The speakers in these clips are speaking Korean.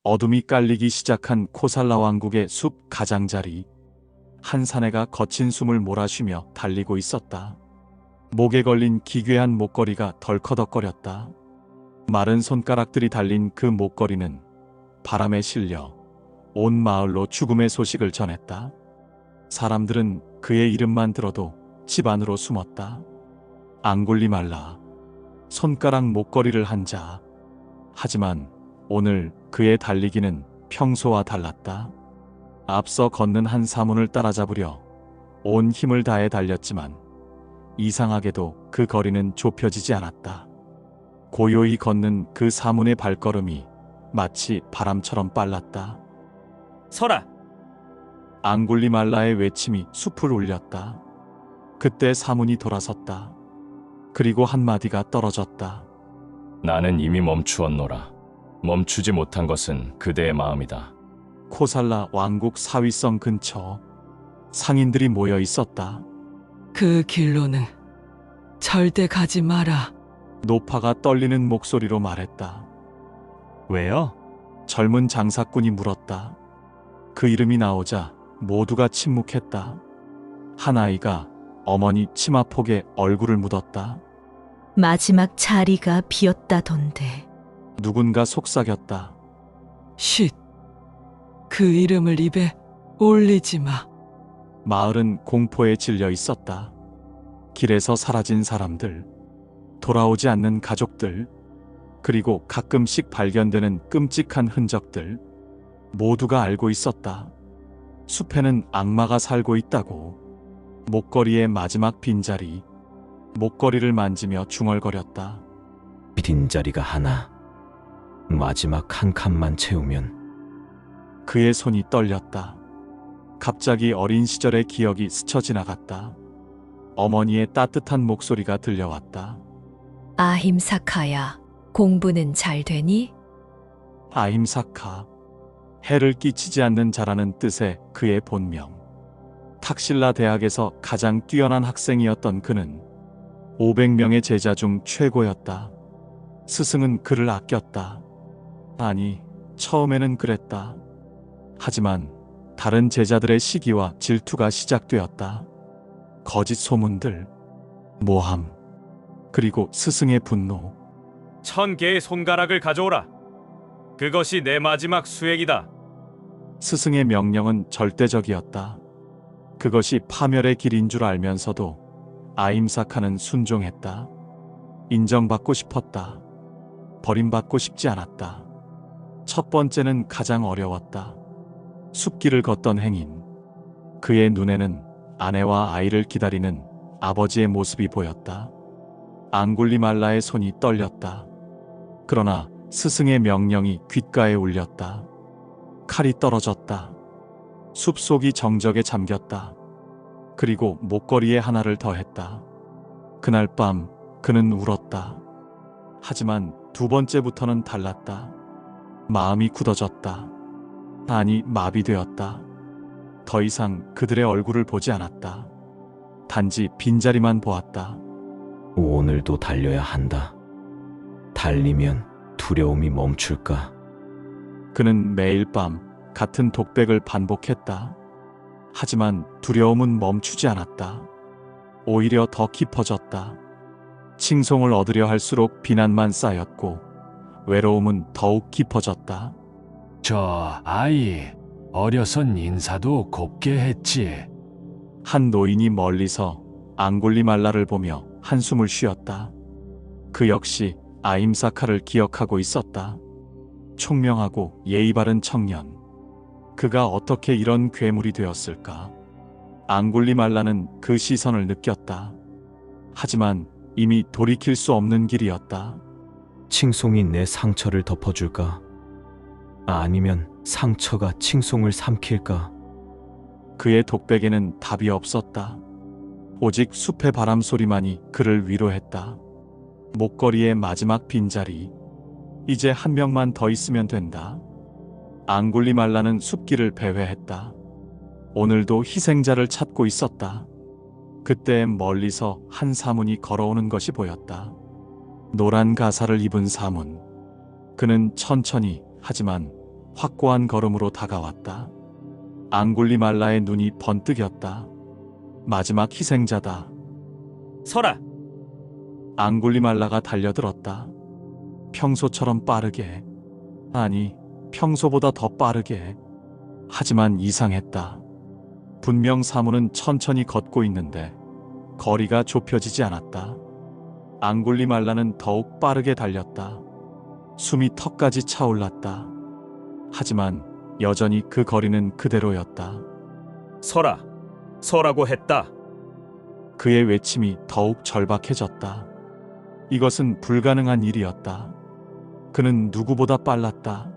어둠이 깔리기 시작한 코살라 왕국의 숲 가장자리. 한 사내가 거친 숨을 몰아쉬며 달리고 있었다. 목에 걸린 기괴한 목걸이가 덜커덕거렸다. 마른 손가락들이 달린 그 목걸이는 바람에 실려 온 마을로 죽음의 소식을 전했다. 사람들은 그의 이름만 들어도 집 안으로 숨었다. 앙굴리말라, 손가락 목걸이를 한 자. 하지만 오늘 그의 달리기는 평소와 달랐다. 앞서 걷는 한 사문을 따라잡으려 온 힘을 다해 달렸지만 이상하게도 그 거리는 좁혀지지 않았다. 고요히 걷는 그 사문의 발걸음이 마치 바람처럼 빨랐다. 서라! 앙굴리말라의 외침이 숲을 울렸다. 그때 사문이 돌아섰다. 그리고 한마디가 떨어졌다. 나는 이미 멈추었노라. 멈추지 못한 것은 그대의 마음이다. 코살라 왕국 사위성 근처 상인들이 모여 있었다. 그 길로는 절대 가지 마라. 노파가 떨리는 목소리로 말했다. 왜요? 젊은 장사꾼이 물었다. 그 이름이 나오자 모두가 침묵했다. 한 아이가 어머니 치마폭에 얼굴을 묻었다. 마지막 자리가 비었다던데. 누군가 속삭였다. 쉿. 그 이름을 입에 올리지 마. 마을은 공포에 질려 있었다. 길에서 사라진 사람들, 돌아오지 않는 가족들, 그리고 가끔씩 발견되는 끔찍한 흔적들, 모두가 알고 있었다. 숲에는 악마가 살고 있다고. 목걸이의 마지막 빈자리, 목걸이를 만지며 중얼거렸다. 빈자리가 하나, 마지막 한 칸만 채우면. 그의 손이 떨렸다. 갑자기 어린 시절의 기억이 스쳐 지나갔다. 어머니의 따뜻한 목소리가 들려왔다. 아힘사카야, 공부는 잘 되니? 아힘사카, 해를 끼치지 않는 자라는 뜻의 그의 본명. 탁실라 대학에서 가장 뛰어난 학생이었던 그는 500명의 제자 중 최고였다. 스승은 그를 아꼈다. 아니, 처음에는 그랬다. 하지만 다른 제자들의 시기와 질투가 시작되었다. 거짓 소문들, 모함, 그리고 스승의 분노. 1000개의 손가락을 가져오라. 그것이 내 마지막 수액이다. 스승의 명령은 절대적이었다. 그것이 파멸의 길인 줄 알면서도 아임사카는 순종했다. 인정받고 싶었다. 버림받고 싶지 않았다. 첫 번째는 가장 어려웠다. 숲길을 걷던 행인. 그의 눈에는 아내와 아이를 기다리는 아버지의 모습이 보였다. 앙굴리말라의 손이 떨렸다. 그러나 스승의 명령이 귓가에 울렸다. 칼이 떨어졌다. 숲속이 정적에 잠겼다. 그리고 목걸이에 하나를 더했다. 그날 밤 그는 울었다. 하지만 두 번째부터는 달랐다. 마음이 굳어졌다. 아니, 마비되었다. 더 이상 그들의 얼굴을 보지 않았다. 단지 빈자리만 보았다. 오늘도 달려야 한다. 달리면 두려움이 멈출까? 그는 매일 밤 같은 독백을 반복했다. 하지만 두려움은 멈추지 않았다. 오히려 더 깊어졌다. 칭송을 얻으려 할수록 비난만 쌓였고 외로움은 더욱 깊어졌다. 저 아이, 어려선 인사도 곱게 했지. 한 노인이 멀리서 앙굴리말라를 보며 한숨을 쉬었다. 그 역시 아임사카를 기억하고 있었다. 총명하고 예의 바른 청년. 그가 어떻게 이런 괴물이 되었을까? 앙굴리말라는 그 시선을 느꼈다. 하지만 이미 돌이킬 수 없는 길이었다. 칭송이 내 상처를 덮어줄까? 아니면 상처가 칭송을 삼킬까? 그의 독백에는 답이 없었다. 오직 숲의 바람 소리만이 그를 위로했다. 목걸이의 마지막 빈자리. 이제 한 명만 더 있으면 된다. 앙굴리말라는 숲길을 배회했다. 오늘도 희생자를 찾고 있었다. 그때 멀리서 한 사문이 걸어오는 것이 보였다. 노란 가사를 입은 사문. 그는 천천히 하지만 확고한 걸음으로 다가왔다. 앙굴리말라의 눈이 번뜩였다. 마지막 희생자다. 서라. 앙굴리말라가 달려들었다. 평소처럼 빠르게, 아니, 평소보다 더 빠르게. 하지만 이상했다. 분명 사무는 천천히 걷고 있는데 거리가 좁혀지지 않았다. 앙굴리말라는 더욱 빠르게 달렸다. 숨이 턱까지 차올랐다. 하지만 여전히 그 거리는 그대로였다. 서라. 서라고 했다. 그의 외침이 더욱 절박해졌다. 이것은 불가능한 일이었다. 그는 누구보다 빨랐다.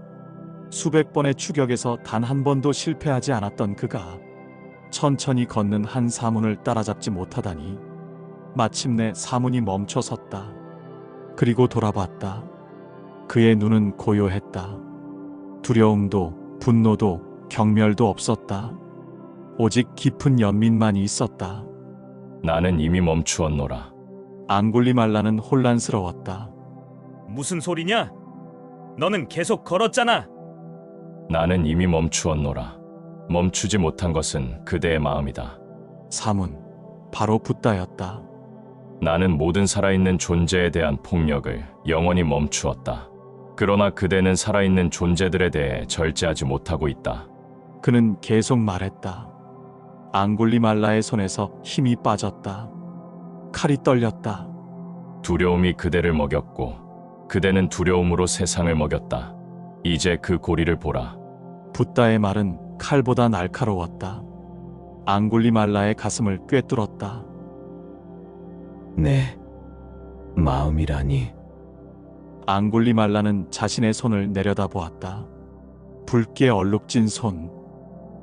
수백 번의 추격에서 단 한 번도 실패하지 않았던 그가 천천히 걷는 한 사문을 따라잡지 못하다니. 마침내 사문이 멈춰 섰다. 그리고 돌아봤다. 그의 눈은 고요했다. 두려움도 분노도 경멸도 없었다. 오직 깊은 연민만이 있었다. 나는 이미 멈추었노라. 앙굴리말라는 혼란스러웠다. 무슨 소리냐? 너는 계속 걸었잖아. 나는 이미 멈추었노라. 멈추지 못한 것은 그대의 마음이다. 사문, 바로 붓다였다. 나는 모든 살아있는 존재에 대한 폭력을 영원히 멈추었다. 그러나 그대는 살아있는 존재들에 대해 절제하지 못하고 있다. 그는 계속 말했다. 앙굴리말라의 손에서 힘이 빠졌다. 칼이 떨렸다. 두려움이 그대를 먹였고 그대는 두려움으로 세상을 먹였다. 이제 그 고리를 보라. 붓다의 말은 칼보다 날카로웠다. 앙굴리말라의 가슴을 꿰뚫었다. 내 마음이라니. 앙굴리말라는 자신의 손을 내려다보았다. 붉게 얼룩진 손,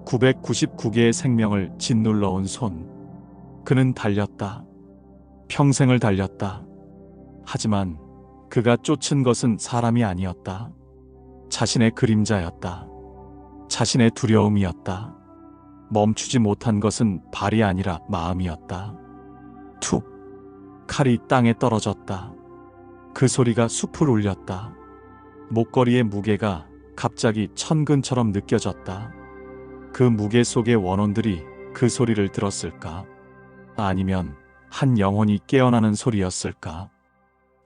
999개의 생명을 짓눌러온 손. 그는 달렸다. 평생을 달렸다. 하지만 그가 쫓은 것은 사람이 아니었다. 자신의 그림자였다. 자신의 두려움이었다. 멈추지 못한 것은 발이 아니라 마음이었다. 툭! 칼이 땅에 떨어졌다. 그 소리가 숲을 울렸다. 목걸이의 무게가 갑자기 천근처럼 느껴졌다. 그 무게 속의 원혼들이 그 소리를 들었을까? 아니면 한 영혼이 깨어나는 소리였을까?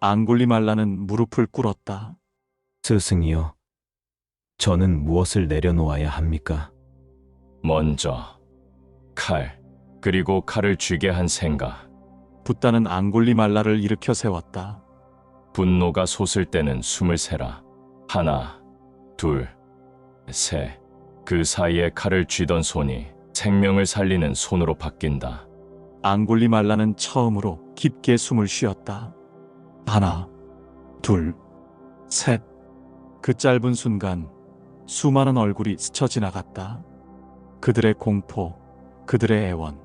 앙굴리말라는 무릎을 꿇었다. 스승이여, 저는 무엇을 내려놓아야 합니까? 먼저 칼, 그리고 칼을 쥐게 한 생각. 붓다는 앙굴리말라를 일으켜 세웠다. 분노가 솟을 때는 숨을 세라. 하나, 둘, 셋. 그 사이에 칼을 쥐던 손이 생명을 살리는 손으로 바뀐다. 앙굴리말라는 처음으로 깊게 숨을 쉬었다. 하나, 둘, 셋. 그 짧은 순간 수많은 얼굴이 스쳐 지나갔다. 그들의 공포, 그들의 애원,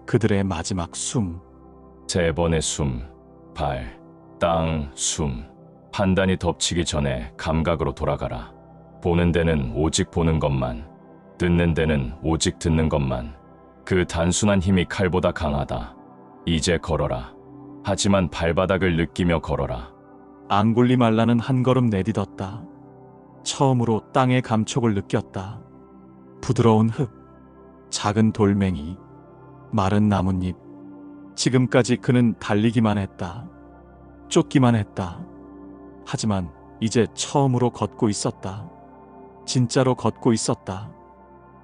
그들의 마지막 숨. 세 번의 숨, 발, 땅, 숨. 판단이 덮치기 전에 감각으로 돌아가라. 보는 데는 오직 보는 것만, 듣는 데는 오직 듣는 것만. 그 단순한 힘이 칼보다 강하다. 이제 걸어라. 하지만 발바닥을 느끼며 걸어라. 앙굴리말라는 한 걸음 내딛었다. 처음으로 땅의 감촉을 느꼈다. 부드러운 흙, 작은 돌멩이, 마른 나뭇잎. 지금까지 그는 달리기만 했다. 쫓기만 했다. 하지만 이제 처음으로 걷고 있었다. 진짜로 걷고 있었다.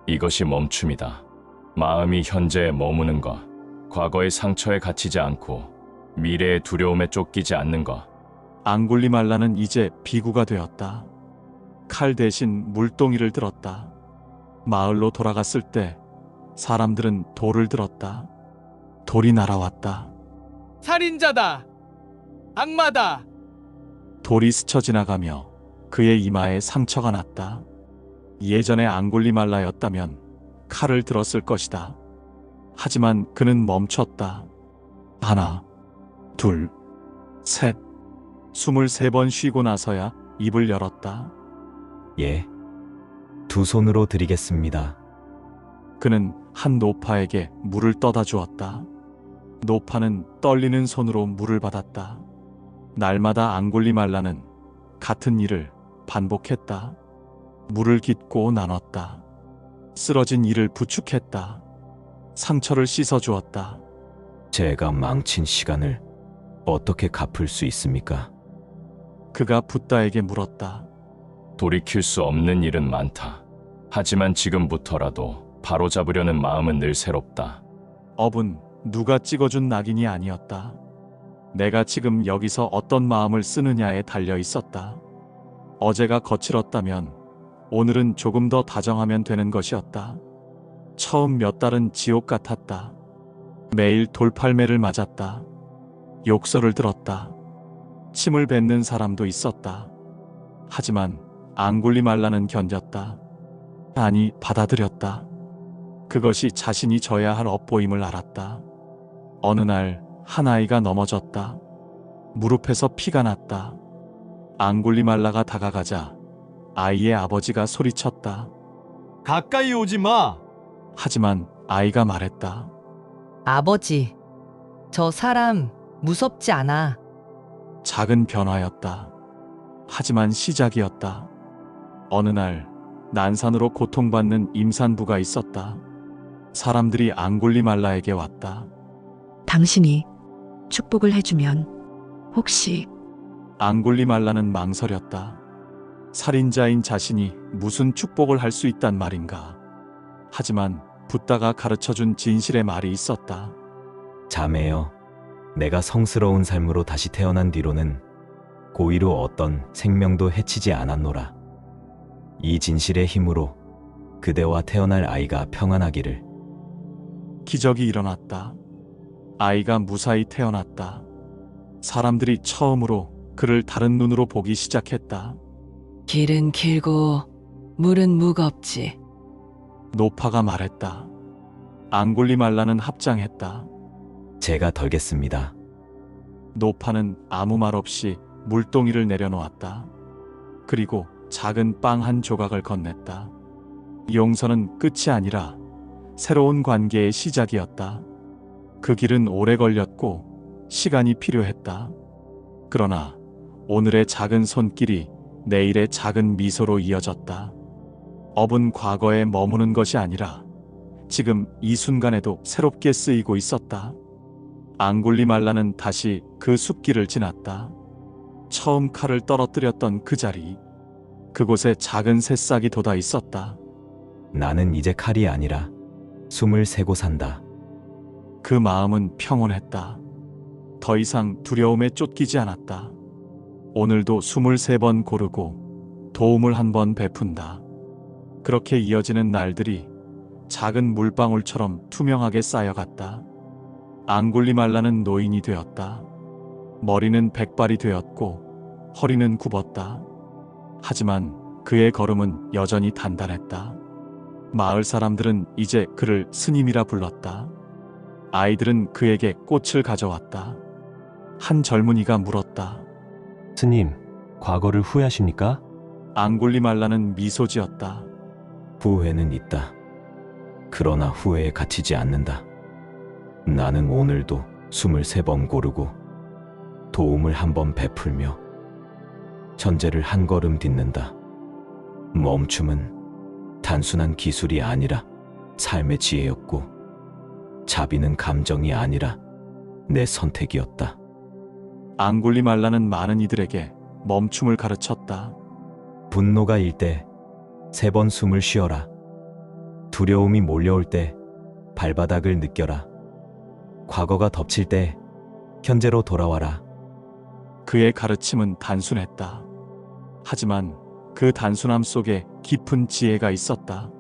이것이 멈춤이다. 마음이 현재에 머무는 것, 과거의 상처에 갇히지 않고 미래의 두려움에 쫓기지 않는 것. 앙굴리말라는 이제 비구가 되었다. 칼 대신 물동이를 들었다. 마을로 돌아갔을 때 사람들은 돌을 들었다. 돌이 날아왔다. 살인자다. 악마다. 돌이 스쳐 지나가며 그의 이마에 상처가 났다. 예전에 앙굴리말라였다면 칼을 들었을 것이다. 하지만 그는 멈췄다. 하나, 둘, 셋. 23번 쉬고 나서야 입을 열었다. 예, 두 손으로 드리겠습니다. 그는 한 노파에게 물을 떠다 주었다. 노파는 떨리는 손으로 물을 받았다. 날마다 앙굴리말라는 같은 일을 반복했다. 물을 깃고 나눴다. 쓰러진 이를 부축했다. 상처를 씻어주었다. 제가 망친 시간을 어떻게 갚을 수 있습니까? 그가 붓다에게 물었다. 돌이킬 수 없는 일은 많다. 하지만 지금부터라도 바로잡으려는 마음은 늘 새롭다. 업은 누가 찍어준 낙인이 아니었다. 내가 지금 여기서 어떤 마음을 쓰느냐에 달려 있었다. 어제가 거칠었다면 오늘은 조금 더 다정하면 되는 것이었다. 처음 몇 달은 지옥 같았다. 매일 돌팔매를 맞았다. 욕설을 들었다. 침을 뱉는 사람도 있었다. 하지만 앙굴리말라는 견뎠다. 아니, 받아들였다. 그것이 자신이 져야 할 업보임을 알았다. 어느 날 한 아이가 넘어졌다. 무릎에서 피가 났다. 앙굴리말라가 다가가자 아이의 아버지가 소리쳤다. 가까이 오지 마. 하지만 아이가 말했다. 아버지, 저 사람 무섭지 않아. 작은 변화였다. 하지만 시작이었다. 어느 날 난산으로 고통받는 임산부가 있었다. 사람들이 앙굴리말라에게 왔다. 당신이 축복을 해주면 혹시 앙굴리말라는 망설였다. 살인자인 자신이 무슨 축복을 할 수 있단 말인가. 하지만 붓다가 가르쳐준 진실의 말이 있었다. 자매여, 내가 성스러운 삶으로 다시 태어난 뒤로는 고의로 어떤 생명도 해치지 않았노라. 이 진실의 힘으로 그대와 태어날 아이가 평안하기를. 기적이 일어났다. 아이가 무사히 태어났다. 사람들이 처음으로 그를 다른 눈으로 보기 시작했다. 길은 길고 물은 무겁지. 노파가 말했다. 앙굴리말라는 합장했다. 제가 덜겠습니다. 노파는 아무 말 없이 물동이를 내려놓았다. 그리고 작은 빵 한 조각을 건넸다. 용서는 끝이 아니라 새로운 관계의 시작이었다. 그 길은 오래 걸렸고 시간이 필요했다. 그러나 오늘의 작은 손길이 내일의 작은 미소로 이어졌다. 업은 과거에 머무는 것이 아니라 지금 이 순간에도 새롭게 쓰이고 있었다. 앙굴리말라는 다시 그 숲길을 지났다. 처음 칼을 떨어뜨렸던 그 자리, 그곳에 작은 새싹이 돋아 있었다. 나는 이제 칼이 아니라 숨을 새고 산다. 그 마음은 평온했다. 더 이상 두려움에 쫓기지 않았다. 오늘도 23번 고르고 도움을 한 번 베푼다. 그렇게 이어지는 날들이 작은 물방울처럼 투명하게 쌓여갔다. 앙굴리말라는 노인이 되었다. 머리는 백발이 되었고 허리는 굽었다. 하지만 그의 걸음은 여전히 단단했다. 마을 사람들은 이제 그를 스님이라 불렀다. 아이들은 그에게 꽃을 가져왔다. 한 젊은이가 물었다. 스님, 과거를 후회하십니까? 앙굴리말라는 미소 지었다. 후회는 있다. 그러나 후회에 갇히지 않는다. 나는 오늘도 23번 고르고 도움을 한 번 베풀며 천재를 한 걸음 딛는다. 멈춤은 단순한 기술이 아니라 삶의 지혜였고 자비는 감정이 아니라 내 선택이었다. 앙굴리말라는 많은 이들에게 멈춤을 가르쳤다. 분노가 일 때 3번 숨을 쉬어라. 두려움이 몰려올 때 발바닥을 느껴라. 과거가 덮칠 때 현재로 돌아와라. 그의 가르침은 단순했다. 하지만 그 단순함 속에 깊은 지혜가 있었다.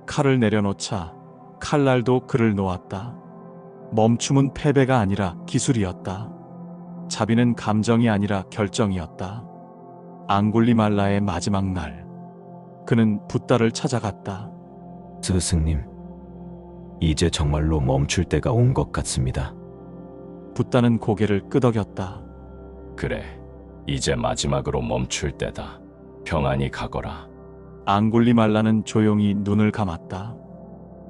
칼을 내려놓자 칼날도 그를 놓았다. 멈춤은 패배가 아니라 기술이었다. 자비는 감정이 아니라 결정이었다. 앙굴리말라의 마지막 날, 그는 붓다를 찾아갔다. 스승님, 이제 정말로 멈출 때가 온 것 같습니다. 붓다는 고개를 끄덕였다. 그래, 이제 마지막으로 멈출 때다. 평안히 가거라. 앙굴리말라는 조용히 눈을 감았다.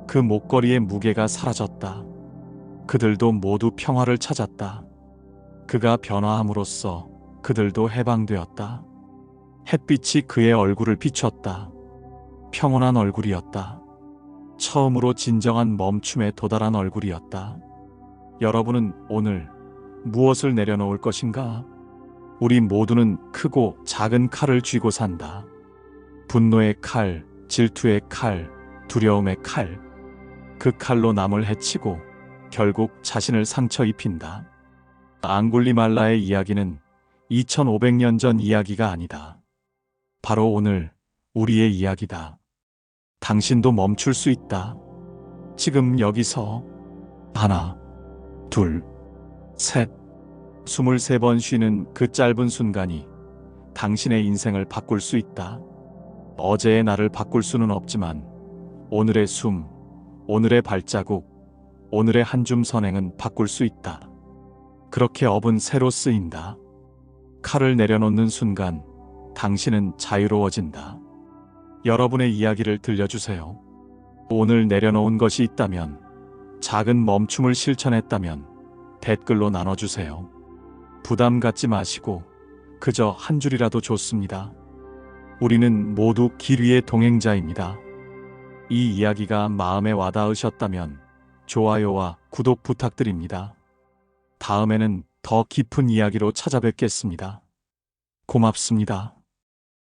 그 목걸이의 무게가 사라졌다. 그들도 모두 평화를 찾았다. 그가 변화함으로써 그들도 해방되었다. 햇빛이 그의 얼굴을 비췄다. 평온한 얼굴이었다. 처음으로 진정한 멈춤에 도달한 얼굴이었다. 여러분은 오늘 무엇을 내려놓을 것인가? 우리 모두는 크고 작은 칼을 쥐고 산다. 분노의 칼, 질투의 칼, 두려움의 칼. 그 칼로 남을 해치고 결국 자신을 상처 입힌다. 앙굴리말라의 이야기는 2500년 전 이야기가 아니다. 바로 오늘 우리의 이야기다. 당신도 멈출 수 있다. 지금 여기서 하나, 둘, 셋. 23번 쉬는 그 짧은 순간이 당신의 인생을 바꿀 수 있다. 어제의 나를 바꿀 수는 없지만 오늘의 숨, 오늘의 발자국, 오늘의 한 줌 선행은 바꿀 수 있다. 그렇게 업은 새로 쓰인다. 칼을 내려놓는 순간 당신은 자유로워진다. 여러분의 이야기를 들려주세요. 오늘 내려놓은 것이 있다면, 작은 멈춤을 실천했다면 댓글로 나눠주세요. 부담 갖지 마시고 그저 한 줄이라도 좋습니다. 우리는 모두 길 위의 동행자입니다. 이 이야기가 마음에 와닿으셨다면 좋아요와 구독 부탁드립니다. 다음에는 더 깊은 이야기로 찾아뵙겠습니다. 고맙습니다.